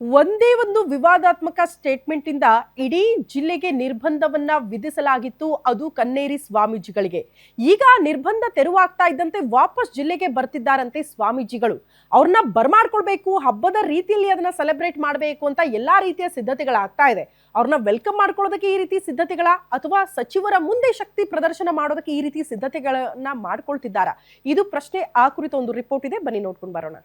ಒಂದೇ ಒಂದು ವಿವಾದಾತ್ಮಕ ಸ್ಟೇಟ್ಮೆಂಟ್ ಇಂದ ಇಡೀ ಜಿಲ್ಲೆಗೆ ನಿರ್ಬಂಧವನ್ನ ವಿಧಿಸಲಾಗಿತ್ತು. ಅದು ಕನ್ನೇರಿ ಸ್ವಾಮೀಜಿಗಳಿಗೆ. ಈಗ ನಿರ್ಬಂಧ ತೆರವಾಗ್ತಾ ಇದ್ದಂತೆ ವಾಪಸ್ ಜಿಲ್ಲೆಗೆ ಬರ್ತಿದ್ದಾರಂತೆ ಸ್ವಾಮೀಜಿಗಳು. ಅವ್ರನ್ನ ಬರ್ಮಾಡ್ಕೊಳ್ಬೇಕು, ಹಬ್ಬದ ರೀತಿಯಲ್ಲಿ ಅದನ್ನ ಸೆಲೆಬ್ರೇಟ್ ಮಾಡಬೇಕು ಅಂತ ಎಲ್ಲಾ ರೀತಿಯ ಸಿದ್ಧತೆಗಳಾಗ್ತಾ ಇದೆ. ಅವ್ರನ್ನ ವೆಲ್ಕಮ್ ಮಾಡ್ಕೊಳ್ಳೋದಕ್ಕೆ ಈ ರೀತಿ ಸಿದ್ಧತೆಗಳ ಅಥವಾ ಸಚಿವರ ಮುಂದೆ ಶಕ್ತಿ ಪ್ರದರ್ಶನ ಮಾಡೋದಕ್ಕೆ ಈ ರೀತಿ ಸಿದ್ಧತೆಗಳನ್ನ ಮಾಡ್ಕೊಳ್ತಿದ್ದಾರಾ? ಇದು ಪ್ರಶ್ನೆ. ಆ ಕುರಿತ ಒಂದು ರಿಪೋರ್ಟ್ ಇದೆ, ಬನ್ನಿ ನೋಡ್ಕೊಂಡು ಬರೋಣ.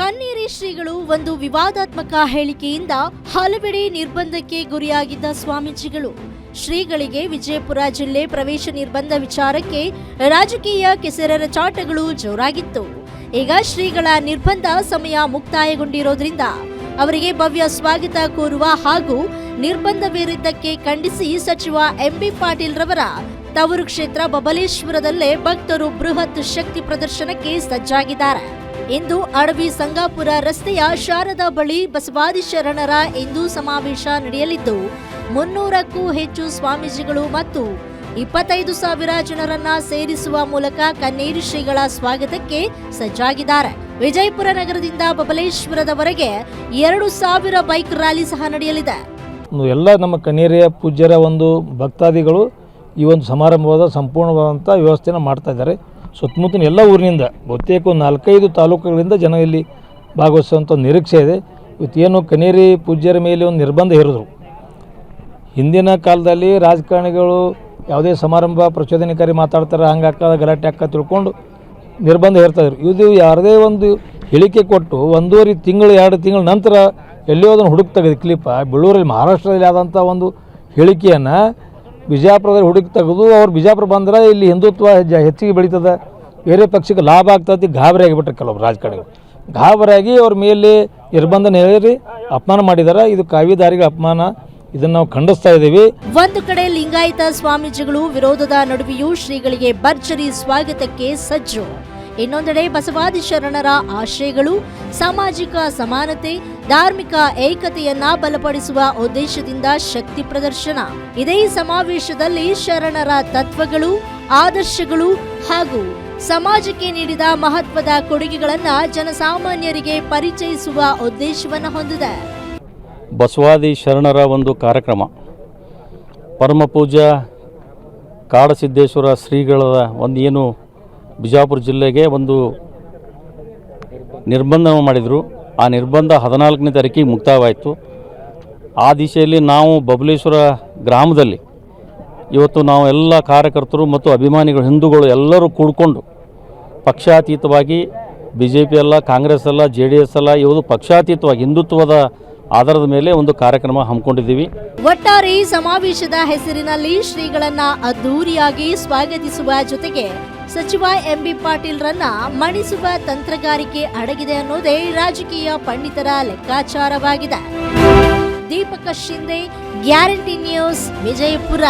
ಕನ್ನೇರಿ ಶ್ರೀಗಳು ಒಂದು ವಿವಾದಾತ್ಮಕ ಹೇಳಿಕೆಯಿಂದ ಹಲವೆಡೆ ನಿರ್ಬಂಧಕ್ಕೆ ಗುರಿಯಾಗಿದ್ದ ಸ್ವಾಮೀಜಿಗಳು. ಶ್ರೀಗಳಿಗೆ ವಿಜಯಪುರ ಜಿಲ್ಲೆ ಪ್ರವೇಶ ನಿರ್ಬಂಧ ವಿಚಾರಕ್ಕೆ ರಾಜಕೀಯ ಕೆಸರೆರಚಾಟಗಳು ಜೋರಾಗಿತ್ತು. ಈಗ ಶ್ರೀಗಳ ನಿರ್ಬಂಧ ಸಮಯ ಮುಕ್ತಾಯಗೊಂಡಿರೋದ್ರಿಂದ ಅವರಿಗೆ ಭವ್ಯ ಸ್ವಾಗತ ಕೋರುವ ಹಾಗೂ ನಿರ್ಬಂಧವಿರಿದ್ದಕ್ಕೆ ಖಂಡಿಸಿ ಸಚಿವ ಎಂಬಿ ಪಾಟೀಲ್ ರವರ ತವರು ಕ್ಷೇತ್ರ ಬಬಲೇಶ್ವರದಲ್ಲೇ ಭಕ್ತರು ಬೃಹತ್ ಶಕ್ತಿ ಪ್ರದರ್ಶನಕ್ಕೆ ಸಜ್ಜಾಗಿದ್ದಾರೆ. ಇಂದು ಅಡವಿ ಸಂಗಾಪುರ ರಸ್ತೆಯ ಶಾರದಾ ಬಳಿ ಬಸವಾದಿ ಶರಣರ ಹಿಂದೂ ಸಮಾವೇಶ ನಡೆಯಲಿದ್ದು 300ಕ್ಕೂ ಹೆಚ್ಚು ಸ್ವಾಮೀಜಿಗಳು ಮತ್ತು 25,000 ಜನರನ್ನ ಸೇರಿಸುವ ಮೂಲಕ ಕನ್ನೇರಿ ಶ್ರೀಗಳ ಸ್ವಾಗತಕ್ಕೆ ಸಜ್ಜಾಗಿದ್ದಾರೆ. ವಿಜಯಪುರ ನಗರದಿಂದ ಬಬಲೇಶ್ವರದವರೆಗೆ 2,000 ಬೈಕ್ ರ್ಯಾಲಿ ಸಹ ನಡೆಯಲಿದೆ. ಎಲ್ಲ ನಮ್ಮ ಕನ್ನೇರಿಯ ಪೂಜ್ಯರ ಒಂದು ಭಕ್ತಾದಿಗಳು ಈ ಒಂದು ಸಮಾರಂಭದ ಸಂಪೂರ್ಣವಾದಂಥ ವ್ಯವಸ್ಥೆಯನ್ನು ಮಾಡ್ತಾ ಇದ್ದಾರೆ. ಸುತ್ತಮುತ್ತಲಿನ ಎಲ್ಲ ಊರಿನಿಂದ ಬಹುತೇಕ 4-5 ತಾಲೂಕುಗಳಿಂದ ಜನ ಇಲ್ಲಿ ಭಾಗವಹಿಸುವಂಥ ನಿರೀಕ್ಷೆ ಇದೆ. ಇವತ್ತೇನು ಕನ್ನೇರಿ ಪೂಜ್ಯರ ಮೇಲೆ ಒಂದು ನಿರ್ಬಂಧ ಹೇರಿದ್ರು. ಹಿಂದಿನ ಕಾಲದಲ್ಲಿ ರಾಜಕಾರಣಿಗಳು ಯಾವುದೇ ಸಮಾರಂಭ ಪ್ರಚೋದನಕಾರಿ ಮಾತಾಡ್ತಾರೆ, ಹಂಗೆ ಗಲಾಟೆ ಹಾಕ ತಿಳ್ಕೊಂಡು ನಿರ್ಬಂಧ ಹೇರ್ತಾಯಿದ್ರು. ಇದು ಯಾರದೇ ಒಂದು ಹೇಳಿಕೆ ಕೊಟ್ಟು 1.5 ತಿಂಗಳು 2 ತಿಂಗಳ ನಂತರ ಎಲ್ಲಿಯೋ ಅದನ್ನು ಹುಡುಕಿ ತೆಗೆದು ಕ್ಲಿಪ್ಪ ಬೆಳ್ಳೂರಲ್ಲಿ ಮಹಾರಾಷ್ಟ್ರದಲ್ಲಿ ಆದಂಥ ಒಂದು ಹೇಳಿಕೆಯನ್ನು ಬಿಜಾಪುರದಲ್ಲಿ ಹುಡುಕಿ ತೆಗೆದು ಅವ್ರು ಬಿಜಾಪುರ ಬಂದ್ರೆ ಇಲ್ಲಿ ಹಿಂದುತ್ವ ಹೆಚ್ಚಿಗೆ ಬೆಳೀತದೆ, ಬೇರೆ ಪಕ್ಷಕ್ಕೆ ಲಾಭ ಆಗ್ತದೆ, ಗಾಬರಿ ಆಗಿಬಿಟ್ರೆ ಕೆಲವರು ರಾಜಕಾರಣಿಗಳು. ಗಾಬರಿಯಾಗಿ ಅವ್ರ ಮೇಲೆ ನಿರ್ಬಂಧನ ಹೇಳಿ ಅಪಮಾನ ಮಾಡಿದ್ದಾರೆ. ಇದು ಕಾವಿದಾರಿಗೆ ಅಪಮಾನ, ಇದನ್ನು ನಾವು ಖಂಡಿಸ್ತಾ ಇದ್ದೀವಿ. ಒಂದು ಕಡೆ ಲಿಂಗಾಯತ ಸ್ವಾಮೀಜಿಗಳು ವಿರೋಧದ ನಡುವೆಯೂ ಶ್ರೀಗಳಿಗೆ ಭರ್ಜರಿ ಸ್ವಾಗತಕ್ಕೆ ಸಜ್ಜು. ಇನ್ನೊಂದೆಡೆ ಬಸವಾದಿ ಶರಣರ ಆಶಯಗಳು, ಸಾಮಾಜಿಕ ಸಮಾನತೆ, ಧಾರ್ಮಿಕ ಏಕತೆಯನ್ನ ಬಲಪಡಿಸುವ ಉದ್ದೇಶದಿಂದ ಶಕ್ತಿ ಪ್ರದರ್ಶನ. ಇದೇ ಸಮಾವೇಶದಲ್ಲಿ ಶರಣರ ತತ್ವಗಳು, ಆದರ್ಶಗಳು ಹಾಗೂ ಸಮಾಜಕ್ಕೆ ನೀಡಿದ ಮಹತ್ವದ ಕೊಡುಗೆಗಳನ್ನ ಜನಸಾಮಾನ್ಯರಿಗೆ ಪರಿಚಯಿಸುವ ಉದ್ದೇಶವನ್ನು ಹೊಂದಿದೆ. ಬಸವಾದಿ ಶರಣರ ಒಂದು ಕಾರ್ಯಕ್ರಮ, ಪರಮ ಪೂಜ್ಯ ಕಾಡಸಿದ್ದೇಶ್ವರ ಶ್ರೀಗಳ ಒಂದು ಏನು ಬಿಜಾಪುರ ಜಿಲ್ಲೆಗೆ ಒಂದು ನಿರ್ಬಂಧ ಮಾಡಿದರು. ಆ ನಿರ್ಬಂಧ 14ನೇ ತಾರೀಕಿಗೆ ಮುಕ್ತಾಯವಾಯಿತು. ಆ ದಿಶೆಯಲ್ಲಿ ನಾವು ಬಬಲೇಶ್ವರ ಗ್ರಾಮದಲ್ಲಿ ಇವತ್ತು ನಾವು ಎಲ್ಲ ಕಾರ್ಯಕರ್ತರು ಮತ್ತು ಅಭಿಮಾನಿಗಳು, ಹಿಂದೂಗಳು ಎಲ್ಲರೂ ಕೂಡಿಕೊಂಡು ಪಕ್ಷಾತೀತವಾಗಿ BJP ಅಲ್ಲ, ಕಾಂಗ್ರೆಸ್ ಅಲ್ಲ, JDS ಅಲ್ಲ, ಇವುದು ಪಕ್ಷಾತೀತವಾಗಿ ಹಿಂದುತ್ವದ ಆಧಾರದ ಮೇಲೆ ಒಂದು ಕಾರ್ಯಕ್ರಮ ಹಮ್ಮಿಕೊಂಡಿದ್ದೀವಿ. ಒಟ್ಟಾರೆ ಸಮಾವೇಶದ ಹೆಸರಿನಲ್ಲಿ ಶ್ರೀಗಳನ್ನ ಅದ್ದೂರಿಯಾಗಿ ಸ್ವಾಗತಿಸುವ ಜೊತೆಗೆ ಸಚಿವ ಎಂಬಿ ಪಾಟೀಲ್ ರನ್ನ ಮಣಿಸುವ ತಂತ್ರಗಾರಿಕೆ ಅಡಗಿದೆ ಅನ್ನೋದೇ ರಾಜಕೀಯ ಪಂಡಿತರ ಲೆಕ್ಕಾಚಾರವಾಗಿದೆ. Deepak Shinde, guarantee news, Vijayapura.